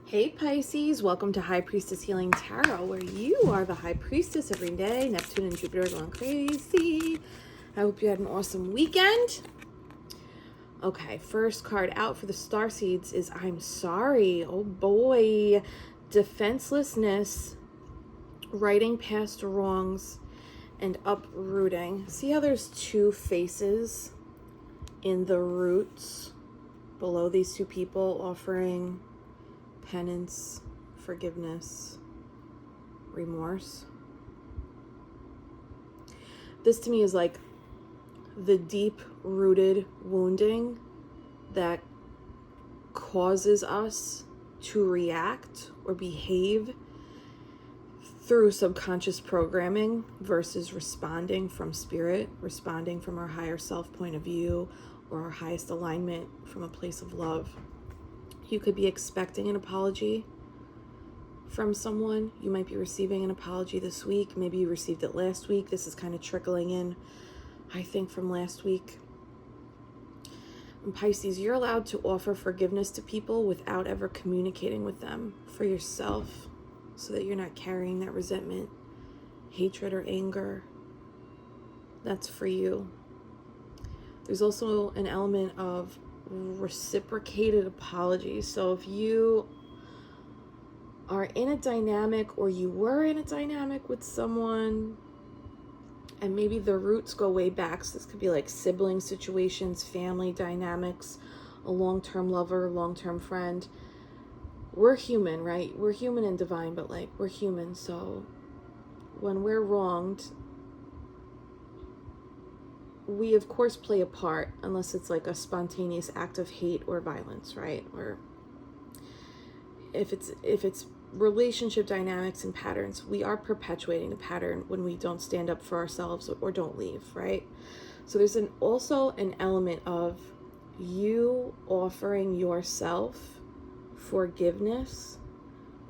Hey Pisces, welcome to High Priestess Healing Tarot, where you are the High Priestess every day. Neptune and Jupiter are going crazy. I hope you had an awesome weekend. Okay, first card out for the starseeds is I'm sorry. Oh boy. Defenselessness, writing past wrongs, and uprooting. See how there's two faces in the roots below these two people offering penance, forgiveness, remorse. This to me is like the deep-rooted wounding that causes us to react or behave through subconscious programming versus responding from spirit, responding from our higher self point of view or our highest alignment from a place of love. You could be expecting an apology from someone. You might be receiving an apology this week. Maybe you received it last week. This is kind of trickling in, I think, from last week. And Pisces, you're allowed to offer forgiveness to people without ever communicating with them for yourself so that you're not carrying that resentment, hatred, or anger. That's for you. There's also an element of reciprocated apologies. So if you are in a dynamic or you were in a dynamic with someone and maybe the roots go way back, so this could be like sibling situations, family dynamics, a long-term lover, long-term friend. We're human, right? We're human and divine, but like we're human. So when we're wronged, we of course play a part, unless it's like a spontaneous act of hate or violence, right? Or if it's relationship dynamics and patterns, we are perpetuating the pattern when we don't stand up for ourselves or don't leave, right? So there's also an element of you offering yourself forgiveness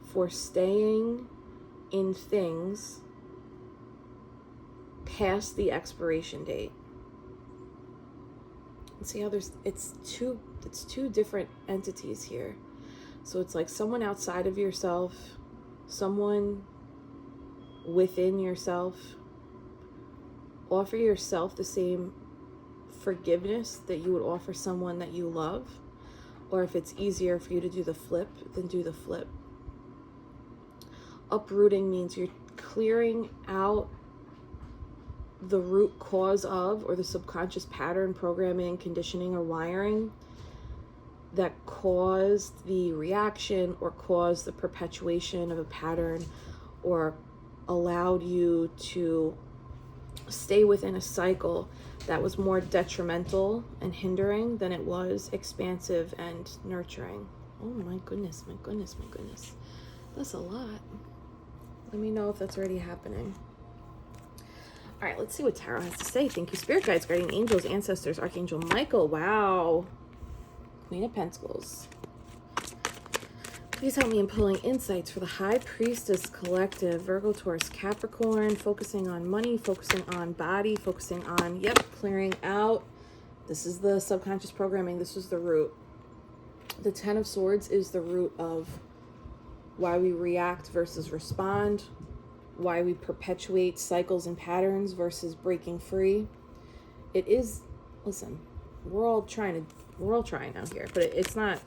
for staying in things past the expiration date. See how it's two different entities here. So it's like someone outside of yourself, someone within yourself. Offer yourself the same forgiveness that you would offer someone that you love. Or if it's easier for you to do the flip, then do the flip. Uprooting means you're clearing out the root cause of, or the subconscious pattern, programming, conditioning, or wiring that caused the reaction or caused the perpetuation of a pattern or allowed you to stay within a cycle that was more detrimental and hindering than it was expansive and nurturing. Oh my goodness, my goodness, my goodness. That's a lot. Let me know if that's already happening. All right, let's see what Tarot has to say. Thank you, Spirit Guides, Guardian Angels, Ancestors, Archangel Michael. Wow. Queen of Pentacles. Please help me in pulling insights for the High Priestess Collective. Virgo, Taurus, Capricorn. Focusing on money, focusing on body, focusing on, clearing out. This is the subconscious programming. This is the root. The Ten of Swords is the root of why we react versus respond. Why we perpetuate cycles and patterns versus breaking free. It is, listen, we're all trying out here, but it's not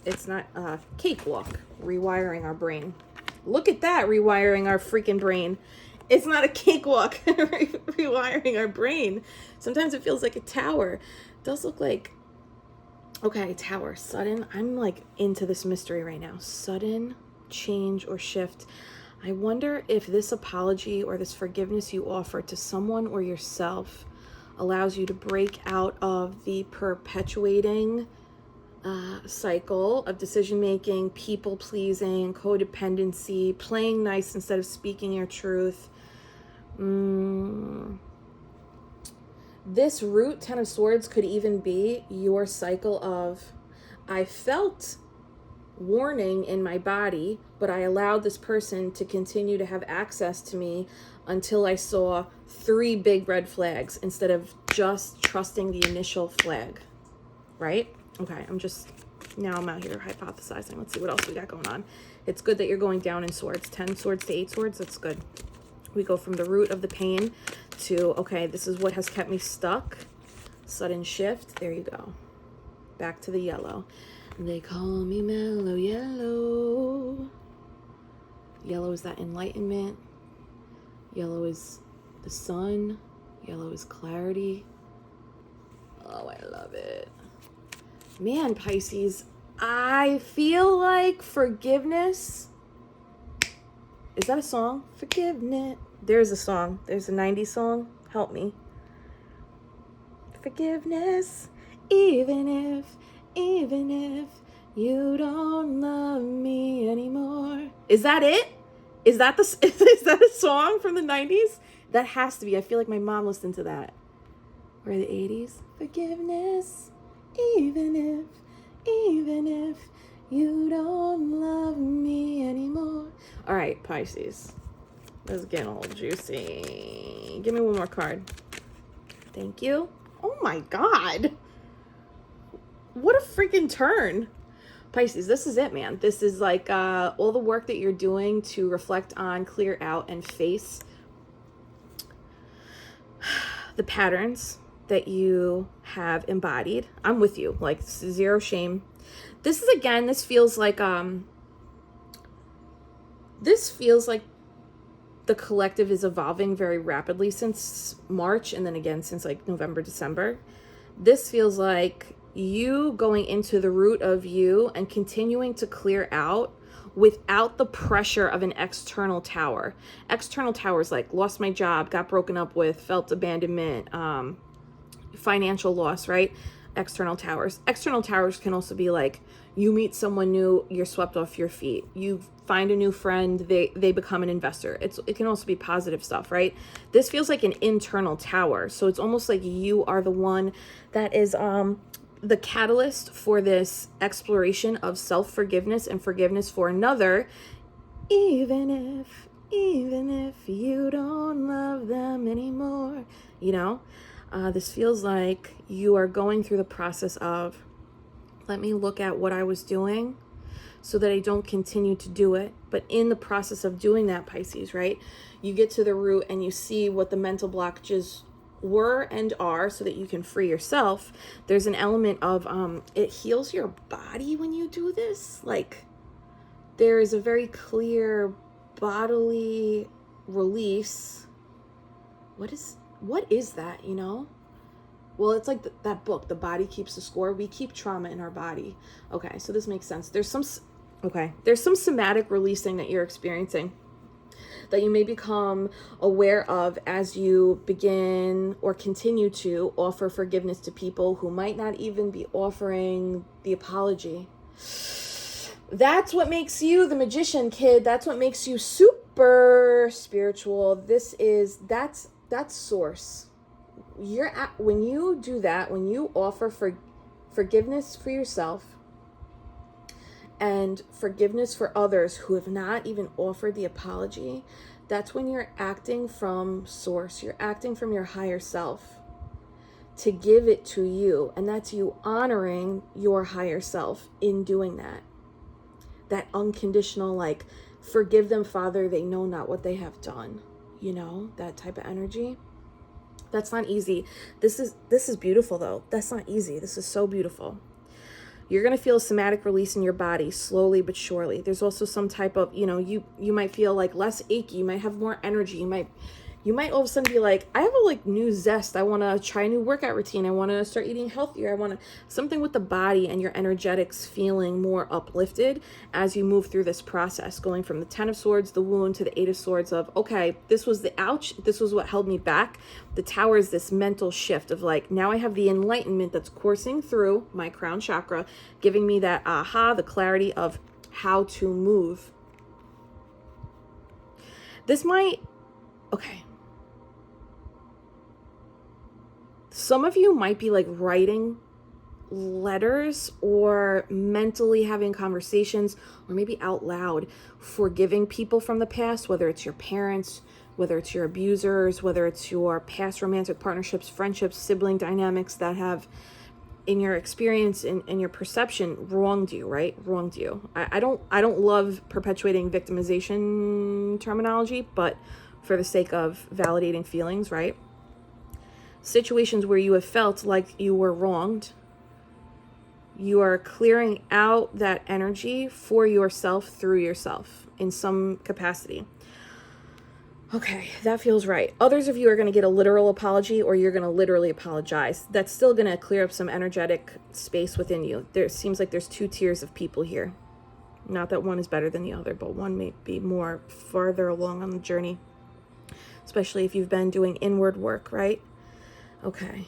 a cakewalk rewiring our brain. Look at that, rewiring our freaking brain. It's not a cakewalk rewiring our brain. Sometimes it feels like a tower. It does look like, okay, tower, sudden. I'm like into this mystery right now. Sudden change or shift. I wonder if this apology or this forgiveness you offer to someone or yourself allows you to break out of the perpetuating cycle of decision-making, people-pleasing, codependency, playing nice instead of speaking your truth. This root, Ten of Swords, could even be your cycle of, I felt warning in my body, but I allowed this person to continue to have access to me until I saw 3 big red flags instead of just trusting the initial flag, right? Okay, I'm just Now I'm out here hypothesizing. Let's see what else we got going on. It's good that you're going down in swords. 10 swords to 8 swords. That's good. We go from the root of the pain to, okay, this is what has kept me stuck. Sudden shift. There you go. Back to the yellow. They call me mellow yellow. Yellow is that enlightenment. Yellow is the sun. Yellow is clarity. Oh, I love it. Man, Pisces, I feel like forgiveness. Is that a song? Forgiveness. There's a song. There's a 90s song. Help me. Forgiveness, even if you don't love me anymore. Is that it? Is that a song from the 90s? That has to be. I feel like my mom listened to that. Or the 80s. Forgiveness, even if you don't love me anymore. All right, Pisces. This is getting all juicy. Give me one more card. Thank you. Oh my God. What a freaking turn. Pisces, this is it, man. This is like all the work that you're doing to reflect on, clear out, and face the patterns that you have embodied. I'm with you, like zero shame. This is, again, this feels like the collective is evolving very rapidly since March, and then again since like November, December. This feels like you going into the root of you and continuing to clear out without the pressure of an external tower. External towers like lost my job, got broken up with, felt abandonment, financial loss, right? External towers. External towers can also be like you meet someone new, you're swept off your feet. You find a new friend, they become an investor. It can also be positive stuff, right? This feels like an internal tower. So it's almost like you are the one that is the catalyst for this exploration of self-forgiveness and forgiveness for another, even if you don't love them anymore, you know? This feels like you are going through the process of, let me look at what I was doing so that I don't continue to do it. But in the process of doing that, Pisces, right, you get to the root and you see what the mental blockages were and are so that you can free yourself. There's an element of it heals your body when you do this. Like there is a very clear bodily release. What is that, you know? Well, it's like that book, The Body Keeps the Score. We keep trauma in our body. Okay, so this makes sense. There's some somatic releasing that you're experiencing that you may become aware of as you begin or continue to offer forgiveness to people who might not even be offering the apology. That's what makes you the magician, kid. That's what makes you super spiritual. That's source. When you do that, when you offer forgiveness for yourself and forgiveness for others who have not even offered the apology, that's when you're acting from source. You're acting from your higher self to give it to you. And that's you honoring your higher self in doing that. That unconditional, like, forgive them, Father, they know not what they have done. You know, that type of energy. That's not easy. This is beautiful, though. That's not easy. This is so beautiful. You're going to feel a somatic release in your body slowly but surely. There's also some type of, you know, you might feel like less achy. You might have more energy. You might all of a sudden be like, I have a new zest. I want to try a new workout routine. I want to start eating healthier. I want to something with the body and your energetics feeling more uplifted as you move through this process, going from the 10 of Swords, the wound, to the 8 of Swords of, okay, this was the ouch. This was what held me back. The Tower is this mental shift of like, now I have the enlightenment that's coursing through my crown chakra, giving me that aha, the clarity of how to move. Okay. Some of you might be like writing letters or mentally having conversations or maybe out loud forgiving people from the past, whether it's your parents, whether it's your abusers, whether it's your past romantic partnerships, friendships, sibling dynamics that have in your experience, in your perception, wronged you, right? Wronged you. I don't love perpetuating victimization terminology, but for the sake of validating feelings, right? Situations where you have felt like you were wronged, you are clearing out that energy for yourself through yourself in some capacity. Okay, that feels right. Others of you are going to get a literal apology, or you're going to literally apologize. That's still going to clear up some energetic space within you. There seems like there's two tiers of people here. Not that one is better than the other, but one may be more farther along on the journey, especially if you've been doing inward work, right? Okay,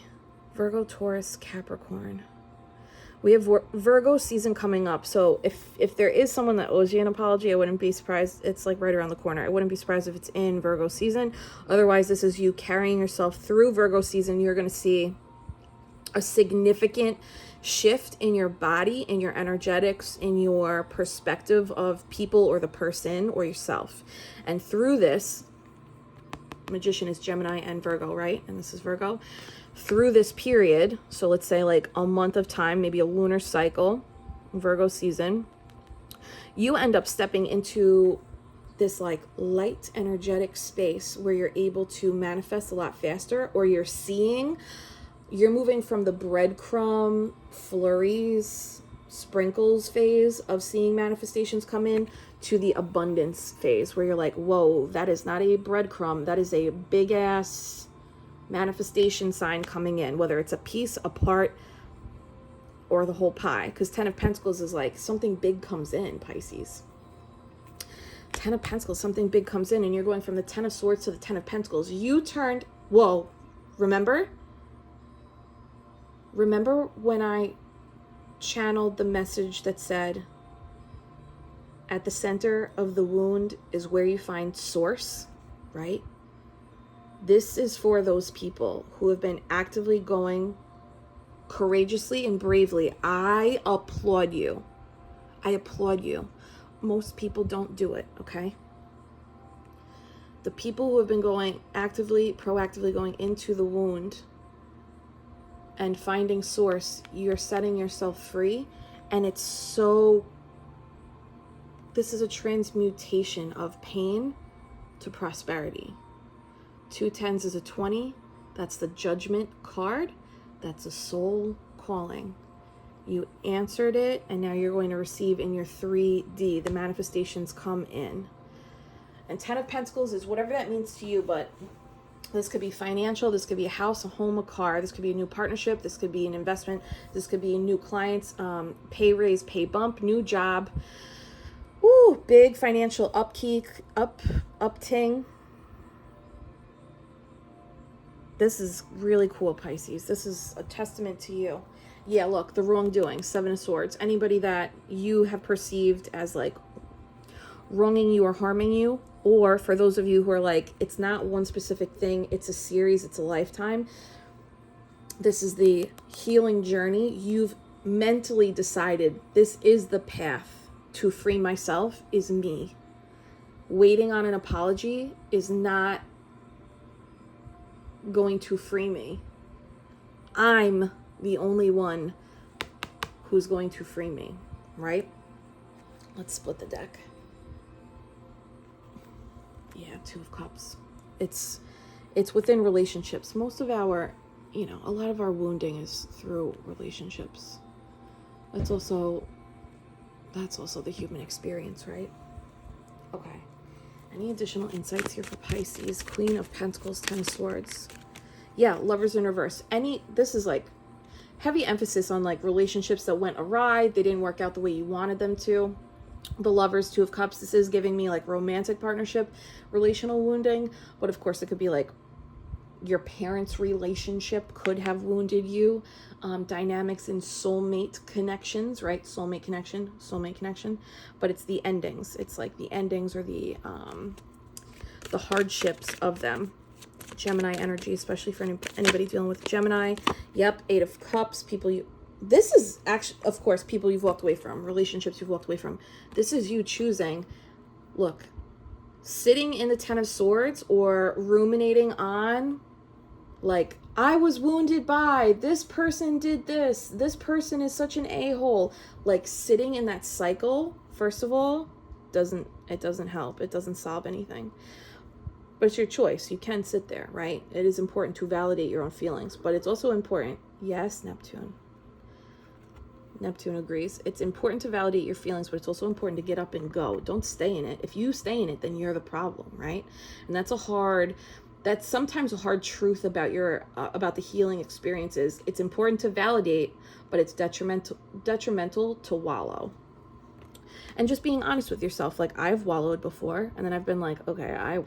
Virgo, Taurus, Capricorn. We have Virgo season coming up. So if there is someone that owes you an apology, I wouldn't be surprised. It's like right around the corner. I wouldn't be surprised if it's in Virgo season. Otherwise, this is you carrying yourself through Virgo season. You're going to see a significant shift in your body, in your energetics, in your perspective of people or the person or yourself. And through this, Magician is Gemini and Virgo, right? And this is Virgo. Through this period, so let's say like a month of time, maybe a lunar cycle, Virgo season, you end up stepping into this like light energetic space where you're able to manifest a lot faster, or you're moving from the breadcrumb, flurries, sprinkles phase of seeing manifestations come in to the abundance phase where you're like, whoa, that is not a breadcrumb, that is a big ass manifestation sign coming in, whether it's a piece, a part, or the whole pie. Because 10 of Pentacles is like something big comes in, Pisces. 10 of Pentacles, something big comes in, and you're going from the 10 of Swords to the 10 of Pentacles. You turned, whoa, remember when I channeled the message that said, at the center of the wound is where you find source, right? This is for those people who have been actively going courageously and bravely. I applaud you. I applaud you. Most people don't do it, okay? The people who have been going actively, proactively going into the wound and finding source, you're setting yourself free. And it's so, this is a transmutation of pain to prosperity. 2 10s is a 20. That's the Judgment card. That's a soul calling. You answered it, and now you're going to receive in your 3D. The manifestations come in. And 10 of Pentacles is whatever that means to you, but this could be financial. This could be a house, a home, a car. This could be a new partnership. This could be an investment. This could be new clients, pay raise, pay bump, new job. Ooh, big financial upkeep, upting. This is really cool, Pisces. This is a testament to you. Yeah, look, the wrongdoing, 7 of Swords. Anybody that you have perceived as like wronging you or harming you, or for those of you who are like, it's not one specific thing, it's a series, it's a lifetime. This is the healing journey. You've mentally decided this is the path to free myself, is me. Waiting on an apology is not going to free me. I'm the only one who's going to free me, right? Let's split the deck. Yeah, 2 of Cups. It's within relationships. Most of our, a lot of our wounding is through relationships. That's also the human experience, right? Okay. Any additional insights here for Pisces? Queen of Pentacles, 10 of Swords. Yeah, Lovers in reverse. This is like heavy emphasis on like relationships that went awry. They didn't work out the way you wanted them to. The Lovers, 2 of Cups. This is giving me like romantic partnership, relational wounding. But of course it could be like your parents' relationship could have wounded you. Dynamics in soulmate connections, right? Soulmate connection. But it's the endings. It's like the endings or the hardships of them. Gemini energy, especially for anybody dealing with Gemini. Yep, 8 of Cups. This is actually, of course, people you've walked away from, relationships you've walked away from. This is you choosing, sitting in the 10 of Swords or ruminating on Like, I was wounded by, this person did this person is such an a-hole. Like, sitting in that cycle, first of all, doesn't help. It doesn't solve anything. But it's your choice. You can sit there, right? It is important to validate your own feelings, but it's also important. Yes, Neptune agrees. It's important to validate your feelings, but it's also important to get up and go. Don't stay in it. If you stay in it, then you're the problem, right? And that's sometimes a hard truth about about the healing experiences. It's important to validate, but it's detrimental to wallow. And just being honest with yourself. Like, I've wallowed before, and then I've been like, okay,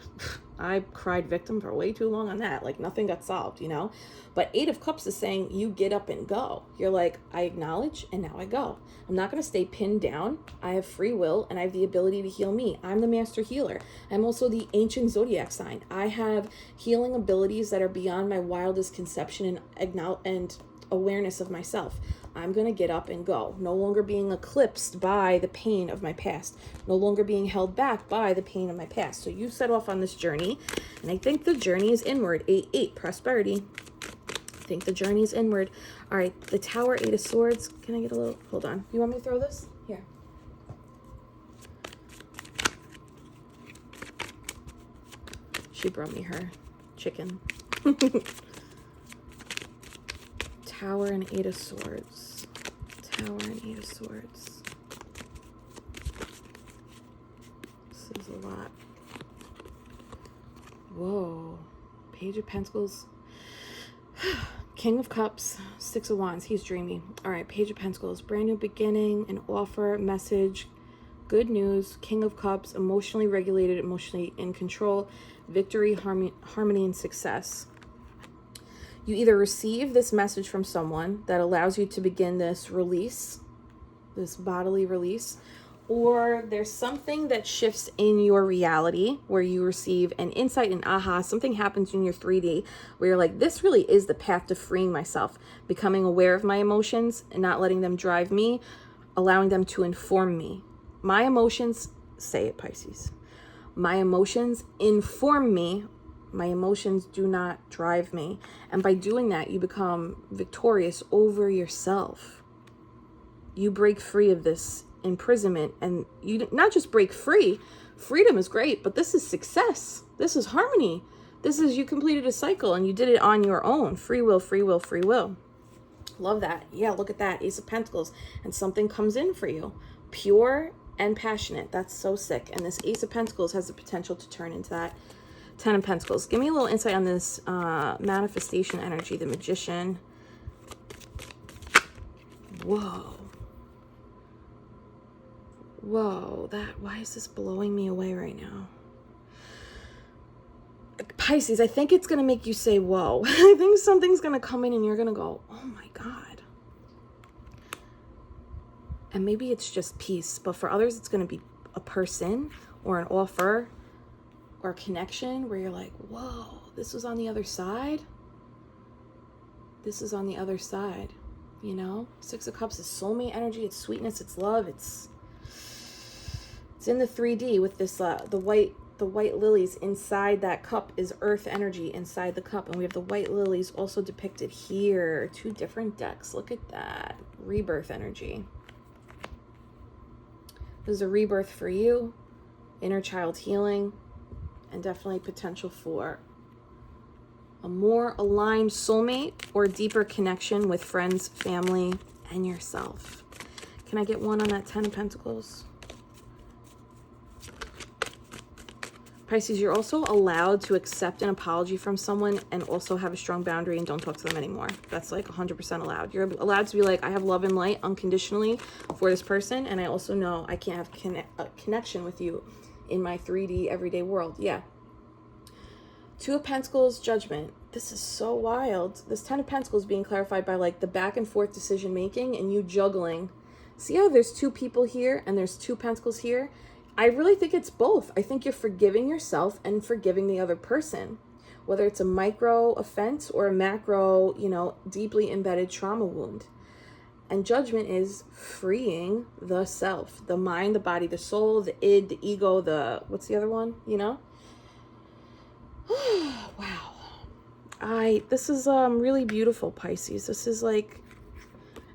I cried victim for way too long on that. Like, nothing got solved, you know? But 8 of Cups is saying you get up and go. You're like, I acknowledge, and now I go. I'm not going to stay pinned down. I have free will, and I have the ability to heal me. I'm the master healer. I'm also the ancient zodiac sign. I have healing abilities that are beyond my wildest conception and awareness of myself. I'm going to get up and go. No longer being eclipsed by the pain of my past. No longer being held back by the pain of my past. So you set off on this journey, and I think the journey is inward. 8, prosperity. I think the journey is inward. All right, the Tower, 8 of Swords. Can I get a little, hold on. You want me to throw this? Here. She brought me her chicken. Tower and 8 of Swords. Tower and 8 of Swords. This is a lot. Whoa. Page of Pentacles. King of Cups. 6 of Wands. He's dreamy. All right. Page of Pentacles. Brand new beginning. An offer. Message. Good news. King of Cups. Emotionally regulated. Emotionally in control. Victory. Harmony and success. You either receive this message from someone that allows you to begin this release, this bodily release, or there's something that shifts in your reality where you receive an insight and aha, something happens in your 3D where you're like, this really is the path to freeing myself, becoming aware of my emotions and not letting them drive me, allowing them to inform me. My emotions, say it, Pisces, my emotions inform me. My emotions do not drive me. And by doing that, you become victorious over yourself. You break free of this imprisonment, and you not just break free. Freedom is great, but this is success. This is harmony. This is you completed a cycle and you did it on your own. Free will, free will, free will. Love that. Yeah, look at that. Ace of Pentacles. And something comes in for you. Pure and passionate. That's so sick. And this Ace of Pentacles has the potential to turn into that 10 of Pentacles. Give me a little insight on this manifestation energy, the Magician. Whoa. Whoa, why is this blowing me away right now? Pisces, I think it's going to make you say, whoa. I think something's going to come in and you're going to go, oh my God. And maybe it's just peace, but for others, it's going to be a person or an offer or a connection where you're like, whoa, this was on the other side. This is on the other side, you know? 6 of Cups is soulmate energy. It's sweetness. It's love. It's in the 3D with this, the white lilies inside that cup is earth energy inside the cup. And we have the white lilies also depicted here. 2 different decks. Look at that. Rebirth energy. This is a rebirth for you. Inner child healing. And definitely potential for a more aligned soulmate or deeper connection with friends, family, and yourself. Can I get one on that 10 of Pentacles? Pisces, you're also allowed to accept an apology from someone and also have a strong boundary and don't talk to them anymore. That's like 100% allowed. You're allowed to be like, I have love and light unconditionally for this person, and I also know I can't have a connection with you in my 3D everyday world. Yeah. 2 of Pentacles, Judgment. This is so wild. This 10 of Pentacles being clarified by like the back and forth decision making and you juggling. See how there's 2 people here and there's 2 Pentacles here? I really think it's both. I think you're forgiving yourself and forgiving the other person, whether it's a micro offense or a macro, you know, deeply embedded trauma wound. And Judgment is freeing the self, the mind, the body, the soul, the id, the ego, what's the other one, you know? Wow. This is really beautiful, Pisces. This is like,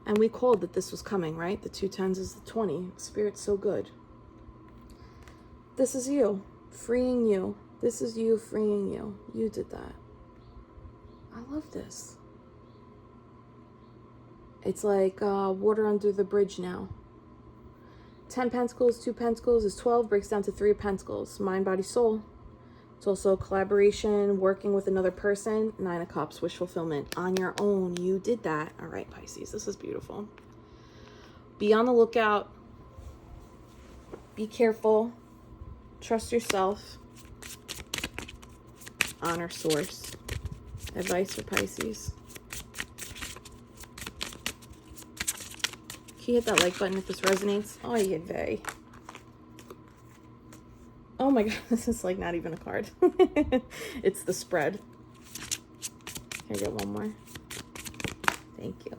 and we called that this was coming, right? The 2 10s is the 20. Spirit's so good. This is you, freeing you. This is you freeing you. You did that. I love this. It's like water under the bridge now. 10 pentacles, 2 pentacles is 12, breaks down to 3 of pentacles. Mind, body, soul. It's also collaboration, working with another person. 9 of cups, wish fulfillment. On your own, you did that. All right, Pisces, this is beautiful. Be on the lookout. Be careful. Trust yourself. Honor source. Advice for Pisces. Can you hit that like button if this resonates? Oh, yeah, vey. Oh my God, this is like not even a card. It's the spread. Can I get one more? Thank you.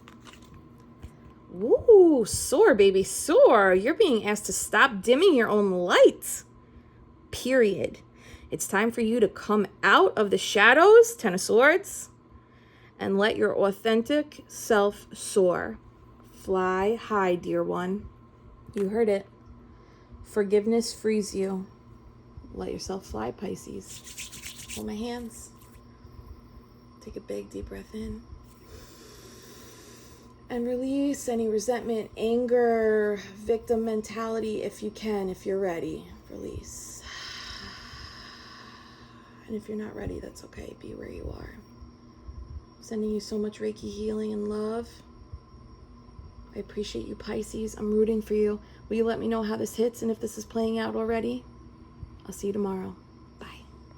Woo, soar, baby, soar. You're being asked to stop dimming your own light. Period. It's time for you to come out of the shadows, 10 of Swords, and let your authentic self soar. Fly high, dear one. You heard it. Forgiveness frees you. Let yourself fly, Pisces. Hold my hands. Take a big, deep breath in. And release any resentment, anger, victim mentality if you can, if you're ready. Release. And if you're not ready, that's okay. Be where you are. Sending you so much Reiki healing and love. I appreciate you, Pisces. I'm rooting for you. Will you let me know how this hits and if this is playing out already? I'll see you tomorrow.